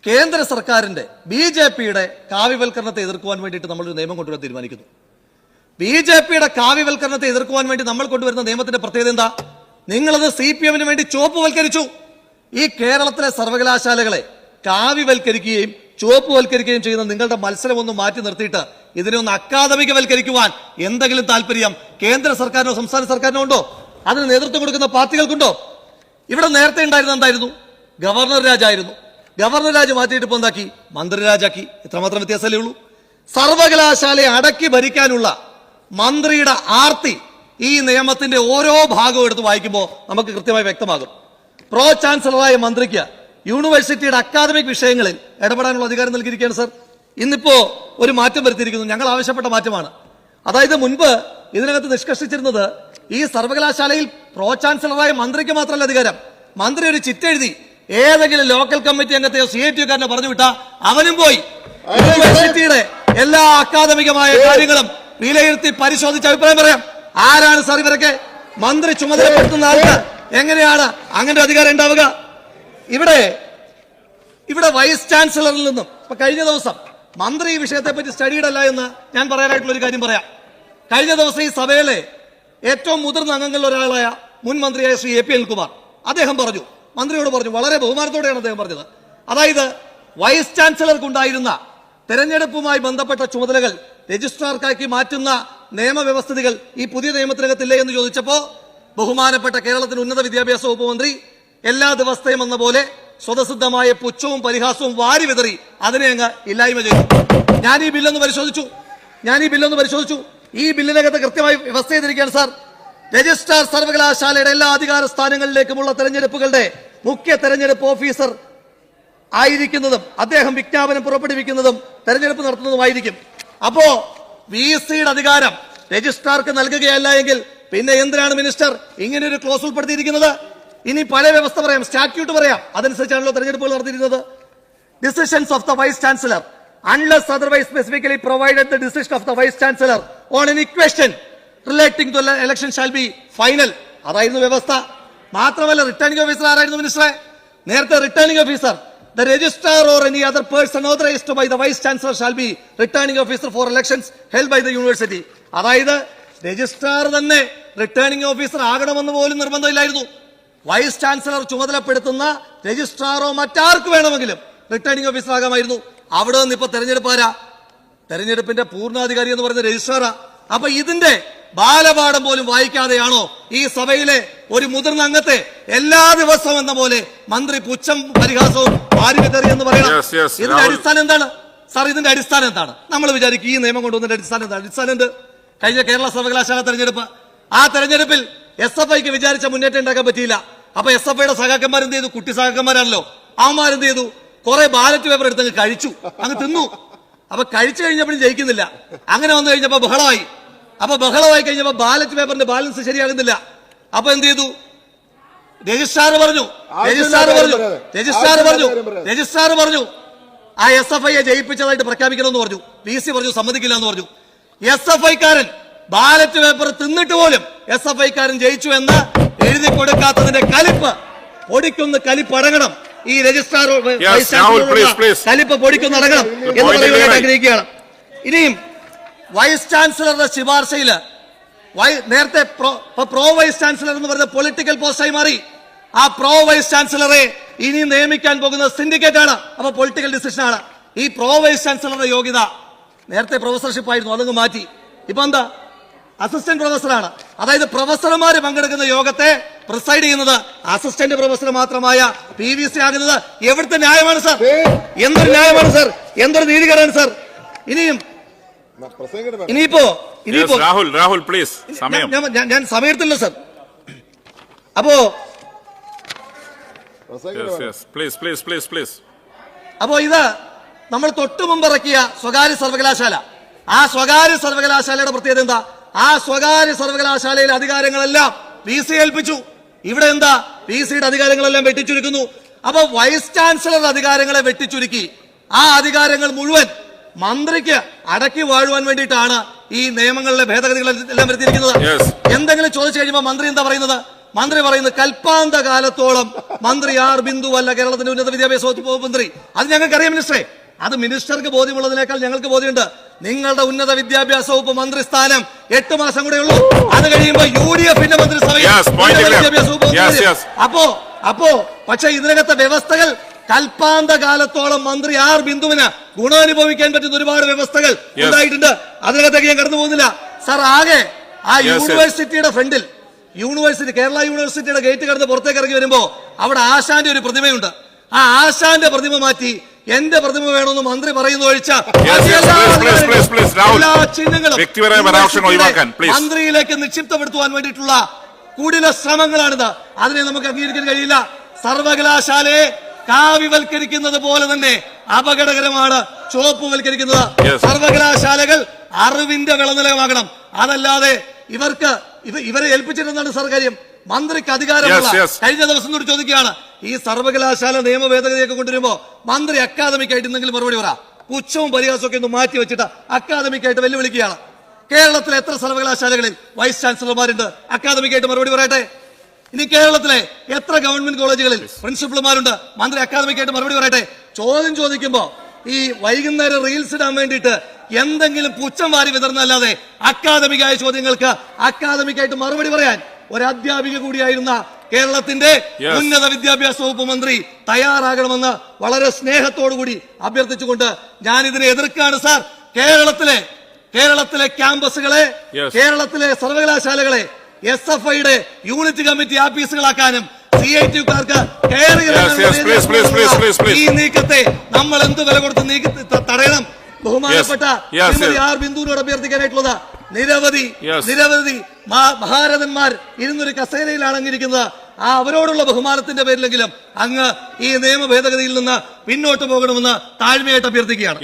കേന്ദ്ര സർക്കാരിന്റെ BJP-യുടെ കാവ്യവൽക്കരണത്തെ എതിർക്കുവാൻ വേണ്ടിയിട്ട് നമ്മളൊരു നിയമം കൊണ്ടുവരാൻ തീരുമാനിക്കുന്നു. BJP-യുടെ കാവ്യവൽക്കരണത്തെ എതിർക്കുവാൻ വേണ്ടി നമ്മൾ കൊണ്ടുവരുന്ന നിയമത്തിന്റെ പ്രത്യേകത എന്താ? നിങ്ങളത് CPM-ന് വേണ്ടി ചുവപ്പുവൽക്കരിച്ചു. ഈ കേരളത്തിലെ സർവകലാശാലകളെ കാവ്യവൽക്കരിക്കുകയും ചുവപ്പുവൽക്കരിക്കുകയും ചെയ്യുന്ന നിങ്ങളുടെ മത്സരം ഒന്ന് മാറ്റി നിർത്തിയിട്ട് ഇതിനെ ഒന്ന് അക്കാദമികവൽക്കരിക്കുവാൻ എന്തെങ്കിലും താല്പര്യം കേന്ദ്ര സർക്കാരിനോ സംസ്ഥാന സർക്കാരിനോ ഉണ്ടോ? അതിന് നേതൃത്വം കൊടുക്കുന്ന പാർട്ടികൾക്കുണ്ടോ? ഇവിടെ നേരത്തെ ഉണ്ടായിരുന്ന എന്തായിരുന്നു? ഗവർണർ രാജായിരുന്നു. ഗവർണർ രാജ് മാറ്റിയിട്ട് ഇപ്പോൾ എന്താക്കി? മന്ത്രിരാജാക്കി. ഇത്രമാത്രം വ്യത്യാസമല്ലേ ഉള്ളൂ. സർവകലാശാലയെ അടക്കി ഭരിക്കാനുള്ള മന്ത്രിയുടെ ആർത്തി ഈ നിയമത്തിന്റെ ഓരോ ഭാഗവും എടുത്ത് വായിക്കുമ്പോൾ നമുക്ക് കൃത്യമായി വ്യക്തമാകും. പ്രോ ചാൻസലറായ മന്ത്രിക്ക് യൂണിവേഴ്സിറ്റിയുടെ അക്കാദമിക് വിഷയങ്ങളിൽ ഇടപെടാനുള്ള അധികാരം നൽകിയിരിക്കുകയാണ് സർ. ഇന്നിപ്പോ ഒരു മാറ്റം വരുത്തിയിരിക്കുന്നു. ഞങ്ങൾ ആവശ്യപ്പെട്ട മാറ്റമാണ്. അതായത് മുൻപ് ഇതിനകത്ത് നിഷ്കർഷിച്ചിരുന്നത് ഈ സർവകലാശാലയിൽ പ്രോ ചാൻസലറായ മന്ത്രിക്ക് മാത്രമല്ല അധികാരം. മന്ത്രി ഒരു ചിറ്റെഴുതി ഏതെങ്കിലും ലോക്കൽ കമ്മിറ്റി അംഗത്തെയോ CITO-കാരനെ പറഞ്ഞു വിട്ടാ അവനും പോയി യൂണിവേഴ്സിറ്റിയുടെ എല്ലാ അക്കാദമികമായ കാര്യങ്ങളും വിലയിരുത്തി പരിശോധിച്ച് അഭിപ്രായം പറയാം. ആരാണ് സാർ ഇവരൊക്കെ? മന്ത്രി ചുമതലപ്പെടുത്തുന്ന ആൾക്ക് എങ്ങനെയാണ് അങ്ങനെ അധികാരം ഉണ്ടാവുക? ഇവിടെ വൈസ് ചാൻസലറിൽ നിന്നും ഇപ്പൊ കഴിഞ്ഞ ദിവസം മന്ത്രി ഈ വിഷയത്തെ പറ്റി സ്റ്റഡീഡ് അല്ല എന്ന് ഞാൻ പറയാനായിട്ടുള്ള ഒരു കാര്യം പറയാം. കഴിഞ്ഞ ദിവസം ഈ സഭയിലെ ഏറ്റവും മുതിർന്ന അംഗങ്ങളിൽ ഒരാളായ മുൻ മന്ത്രിയായ ശ്രീ AP അനിൽകുമാർ അദ്ദേഹം പറഞ്ഞു, മന്ത്രിയോട് പറഞ്ഞു, വളരെ ബഹുമാനത്തോടെയാണ് അദ്ദേഹം പറഞ്ഞത്. അതായത് വൈസ് ചാൻസലർക്ക് ഉണ്ടായിരുന്ന തെരഞ്ഞെടുപ്പുമായി ബന്ധപ്പെട്ട ചുമതലകൾ രജിസ്ട്രാർക്കാക്കി മാറ്റുന്ന നിയമവ്യവസ്ഥിതികൾ ഈ പുതിയ നിയമത്തിനകത്തില്ലേ എന്ന് ചോദിച്ചപ്പോ ബഹുമാനപ്പെട്ട കേരളത്തിന്റെ ഉന്നത വിദ്യാഭ്യാസ വകുപ്പ് മന്ത്രി എല്ലാ ദിവസത്തെയും എന്ന പോലെ സ്വതസിദ്ധമായ പുച്ഛവും പരിഹാസവും വാരി വിതറി അതിനെ അങ്ങ് ഇല്ലായ്മ ചെയ്തു. ഞാൻ ഈ ബില്ലൊന്ന് പരിശോധിച്ചു. ഈ ബില്ലിനകത്ത് കൃത്യമായി വ്യവസ്ഥ ചെയ്തിരിക്കുകയാണ് സാർ. രജിസ്ട്രാർ സർവകലാശാലയുടെ എല്ലാ അധികാര സ്ഥാനങ്ങളിലേക്കുമുള്ള തെരഞ്ഞെടുപ്പുകളുടെ മുഖ്യ തെരഞ്ഞെടുപ്പ് ഓഫീസർ ആയിരിക്കുന്നതും അദ്ദേഹം വിജ്ഞാപനം പുറപ്പെടുവിക്കുന്നതും തെരഞ്ഞെടുപ്പ് നടത്തുന്നതുമായിരിക്കും. അപ്പോ VC-യുടെ അധികാരം രജിസ്ട്രാർക്ക് നൽകുകയല്ല എങ്കിൽ പിന്നെ എന്തിനാണ് മിനിസ്റ്റർ ഇങ്ങനെ ഒരു ക്ലോസ് ഉൾപ്പെടുത്തിയിരിക്കുന്നത്? ഇനി പഴയ വ്യവസ്ഥ പറയാം, സ്റ്റാറ്റ്യൂട്ട് പറയാം. അതനുസരിച്ചാണല്ലോ തെരഞ്ഞെടുപ്പുകൾ നടത്തിയിരുന്നത്. Decisions of the vice chancellor unless otherwise specifically provided the decision of the vice chancellor on any question relating to the election shall be final. അതായിരുന്നു വ്യവസ്ഥ. മാത്രമല്ല റിട്ടേണിംഗ് ഓഫീസർ ആരായിരുന്നു മിനിസ്റ്ററെ? നേരത്തെ returning officer the registrar or any other person authorized by the vice chancellor shall be returning officer for elections held by the university. അതായത് registrar തന്നെ returning officer ആകണമെന്ന് പോലും നിർബന്ധമില്ലായിരുന്നു. Vice chancellor ചുമതലപ്പെടുത്തുന്ന രജിസ്ട്രാറോ മറ്റാർക്ക് വേണമെങ്കിലും returning officer ആകാമായിരുന്നു. അവിടെ നിന്ന് ഇപ്പൊ തെരഞ്ഞെടുപ്പിന്റെ പൂർണ്ണാധികാരി എന്ന് പറയുന്ന രജിസ്ട്രാറാ. അപ്പൊ ഇതിന്റെ ബാലപാഠം പോലും വായിക്കാതെയാണോ ഈ സഭയിലെ ഒരു മുതിർന്ന അംഗത്തെ എല്ലാ ദിവസവും എന്ന പോലെ മന്ത്രി പുച്ഛം പരിഹാസവും വാരിവിതറി എന്ന് പറയണം? ഇതിന്റെ അടിസ്ഥാനം എന്താണ് സാർ? ഇതിന്റെ അടിസ്ഥാനം എന്താണ്? നമ്മൾ വിചാരിക്കും ഈ നിയമം കൊണ്ടുവന്നതിന്റെ അടിസ്ഥാനം എന്താണ്? അടിസ്ഥാനം എന്ത്? കഴിഞ്ഞ കേരള സർവകലാശാല തെരഞ്ഞെടുപ്പ്, ആ തെരഞ്ഞെടുപ്പിൽ SFIക്ക് വിചാരിച്ച മുന്നേറ്റം ഉണ്ടാക്കാൻ പറ്റിയില്ല. അപ്പൊ SFIയുടെ സഖാക്കന്മാർ എന്ത് ചെയ്തു? കുട്ടി സഖാക്കന്മാരാണല്ലോ, അവന്മാരെന്ത് ചെയ്തു? കുറെ ബാലറ്റ് പേപ്പർ എടുത്തങ്ങ് കഴിച്ചു, അങ്ങ് തിന്നു. അപ്പൊ കഴിച്ചു കഴിഞ്ഞപ്പോഴും ജയിക്കുന്നില്ല. അങ്ങനെ വന്നു കഴിഞ്ഞപ്പോ ബഹളമായി. അപ്പൊ ബഹളമായി കഴിഞ്ഞപ്പോ ബാലറ്റ് പേപ്പറിന്റെ ബാലൻസ് ശരിയാകുന്നില്ല. അപ്പൊ എന്ത് ചെയ്തു? രജിസ്ട്രാർ പറഞ്ഞു ആ SFIയെ ജയിപ്പിച്ചതായിട്ട് പ്രഖ്യാപിക്കണമെന്ന് പറഞ്ഞു. VC പറഞ്ഞു സമ്മതിക്കില്ല എന്ന് പറഞ്ഞു. SFIക്കാരൻ ബാലറ്റ് പേപ്പർ തിന്നിട്ട് പോലും SFIക്കാരൻ ജയിച്ചു എന്ന് എഴുതി കൊടുക്കാത്തതിന്റെ പൊടിക്കുന്ന കലിപ്പടങ്ങണം. ഈ രജിസ്ട്രാർ കലിപ്പ് പൊടിക്കുന്നടങ്ങണം എന്ന് പറയാൻ ആഗ്രഹിക്കുകയാണ്. ഇനിയും വൈസ് ചാൻസലറുടെ ശുപാർശയില് നേരത്തെ പ്രോ വൈസ് ചാൻസലർ എന്ന് പറഞ്ഞ പൊളിറ്റിക്കൽ പോസ്റ്റായി മാറി. ആ പ്രോ വൈസ് ചാൻസലറെ ഇനി നിയമിക്കാൻ പോകുന്നത് സിൻഡിക്കേറ്റ് ആണ്. അപ്പൊ പൊളിറ്റിക്കൽ ഡിസിഷൻ ആണ്. ഈ പ്രോ വൈസ് ചാൻസലറുടെ യോഗ്യത നേരത്തെ പ്രൊഫസർഷിപ്പ് ആയിരുന്നു, അതങ്ങ് മാറ്റി. ഇപ്പൊ എന്താ? അസിസ്റ്റന്റ് പ്രൊഫസറാണ്. അതായത് പ്രൊഫസർമാര് പങ്കെടുക്കുന്ന യോഗത്തെ പ്രിസൈഡ് ചെയ്യുന്നത് അസിസ്റ്റന്റ് പ്രൊഫസർ മാത്രമായ PVC ആകുന്നത് എവിടുത്തെ ന്യായമാണ് സാർ? എന്തൊരു ന്യായമാണ് സാർ? എന്തൊരു നീതികേടാണ് സാർ? ഇനിയിപ്പോ രാഹുൽ പ്ലീസ്, ഞാൻ സമയത്തില്ല സാർ. അപ്പോ ഇത് നമ്മൾ തൊട്ടു മുമ്പ് ഇറക്കിയ സ്വകാര്യ സർവകലാശാല, ആ സ്വകാര്യ സർവകലാശാലയുടെ പ്രത്യേകത എന്താ? ആ സ്വകാര്യ സർവകലാശാലയിലെ അധികാരങ്ങളെല്ലാം VC ഏൽപ്പിച്ചു. ഇവിടെ എന്താ? VCയുടെ അധികാരങ്ങളെല്ലാം വെട്ടിച്ചുരുക്കുന്നു. അപ്പൊ വൈസ് ചാൻസലറുടെ അധികാരങ്ങളെ വെട്ടിച്ചുരുക്കി ആ അധികാരങ്ങൾ മുഴുവൻ മന്ത്രിക്ക് അടക്കി വാഴുവാൻ വേണ്ടിയിട്ടാണ് ഈ നിയമങ്ങളിലെ ഭേദഗതികളെല്ലാം വരുത്തിയിരിക്കുന്നത്. എന്തെങ്കിലും ചോദിച്ചു കഴിയുമ്പോൾ മന്ത്രി എന്താ പറയുന്നത്? മന്ത്രി പറയുന്നത് കൽപ്പാന്ത കാലത്തോളം മന്ത്രി ആർ ബിന്ദു അല്ല കേരളത്തിന്റെ ഉന്നത വിദ്യാഭ്യാസ വകുപ്പ് മന്ത്രി. അത് ഞങ്ങൾക്കറിയാം മിനിസ്റ്ററെ. അത് മിനിസ്റ്റർക്ക് ബോധ്യമുള്ളതിനേക്കാൾ ഞങ്ങൾക്ക് ബോധ്യമുണ്ട്. നിങ്ങളുടെ ഉന്നത വിദ്യാഭ്യാസ വകുപ്പ് മന്ത്രി സ്ഥാനം 8 മാസം കൂടെ ഉള്ളൂ. അത് കഴിയുമ്പോൾ UDF-ന്റെ മന്ത്രിസഭയിൽ വിദ്യാഭ്യാസ വകുപ്പ് മന്ത്രി. അപ്പോ പക്ഷെ ഇതിനകത്തെ വ്യവസ്ഥകൾ കൽപ്പാന്ത കാലത്തോളം മന്ത്രി ആർ ബിന്ദുവിന് ഗുണാനുഭവിക്കാൻ പറ്റുന്ന ഒരുപാട് വ്യവസ്ഥകൾ ഉണ്ടായിട്ടുണ്ട്. അതിനകത്തേക്ക് ഞാൻ കടന്നു പോകുന്നില്ല സാർ. ആകെ ആ യൂണിവേഴ്സിറ്റിയുടെ ഫ്രണ്ടിൽ കേരള യൂണിവേഴ്സിറ്റിയുടെ ഗേറ്റ് കടന്ന് പുറത്തേക്ക് ഇറങ്ങി വരുമ്പോ അവിടെ ആശാന്റെ ഒരു പ്രതിമയുണ്ട്. ആ ആശാന്റെ പ്രതിമ മാറ്റി എന്റെ പ്രതിമ വേണമെന്ന് മന്ത്രി പറയുന്ന ഒഴിച്ച എല്ലാ ചിഹ്നങ്ങളും മന്ത്രിയിലേക്ക് നിക്ഷിപ്തപ്പെടുത്തുവാൻ വേണ്ടിയിട്ടുള്ള കുടില ശ്രമങ്ങളാണിത്. അതിനെ നമുക്ക് അംഗീകരിക്കാൻ കഴിയില്ല. സർവകലാശാലയെ കാവ്യവൽക്കരിക്കുന്നത് പോലെ തന്നെ അപകടകരമാണ് ചുവപ്പുവൽക്കരിക്കുന്നത്. സർവകലാശാലകൾ അറിവിന്റെ വിളനിലമാകണം. അതല്ലാതെ ഇവരെ ഏൽപ്പിച്ചിരുന്നാണ് സാർ കാര്യം. മന്ത്രിക്ക് അധികാരമുള്ള കഴിഞ്ഞ ദിവസം കൂടി ചോദിക്കുകയാണ്, ഈ സർവകലാശാല നിയമ ഭേദഗതിയൊക്കെ കൊണ്ടുവരുമ്പോ മന്ത്രി അക്കാദമിക്കായിട്ട് എന്തെങ്കിലും മറുപടി പറ. പുച്ഛവും പരിഹാസവും ഒക്കെ ഒന്ന് മാറ്റി വെച്ചിട്ട് അക്കാദമിക്കായിട്ട് വെല്ലുവിളിക്കുകയാണ്. കേരളത്തിലെ എത്ര സർവകലാശാലകളിൽ വൈസ് ചാൻസലർമാരുണ്ട്? അക്കാദമിക്കായിട്ട് മറുപടി പറയട്ടെ. ഇനി കേരളത്തിലെ എത്ര ഗവൺമെന്റ് കോളേജുകളിൽ പ്രിൻസിപ്പൽമാരുണ്ട്? മന്ത്രി അക്കാദമിക്കായിട്ട് മറുപടി പറയട്ടെ. ചോദ്യം ചോദിക്കുമ്പോ ഈ വൈകുന്നേരം റീൽസ് ഇടാൻ വേണ്ടിയിട്ട് എന്തെങ്കിലും പുച്ഛം വാരി വിതർന്നല്ലാതെ അക്കാദമികായ ചോദ്യങ്ങൾക്ക് അക്കാദമിക്കായിട്ട് മറുപടി പറയാൻ ഒരു അധ്യാപിക കൂടിയായിരുന്ന കേരളത്തിന്റെ ഉന്നത വിദ്യാഭ്യാസ വകുപ്പ് മന്ത്രി തയ്യാറാകണമെന്ന് വളരെ സ്നേഹത്തോടുകൂടി അഭ്യർത്ഥിച്ചുകൊണ്ട് ഞാൻ ഇതിനെ എതിർക്കാണ് സാർ. കേരളത്തിലെ ക്യാമ്പസുകളെ, കേരളത്തിലെ സർവകലാശാലകളെ SFIയുടെ യൂണിറ്റ് കമ്മിറ്റി ആഫീസുകളാക്കാനും CITക്കാർക്ക് ഈ നീക്കത്തെ നമ്മൾ എന്ത് വില കൊടുത്ത് തടയണം. ബഹുമാനപ്പെട്ട ശ്രീമതി ആർ ബിന്ദുവിനോട് അഭ്യർത്ഥിക്കാനായിട്ടുള്ളത് നിരവധി മഹാരഥന്മാർ ഇരുന്നൊരു കസേരയിലാണ് അങ്ങിരിക്കുന്നത്. അവരോടുള്ള ബഹുമാനത്തിന്റെ പേരിലെങ്കിലും അങ്ങ് ഈ നിയമ ഭേദഗതിയിൽ നിന്ന് പിന്നോട്ട് പോകണമെന്ന് താഴ്മയായിട്ട് അഭ്യർത്ഥിക്കുകയാണ്.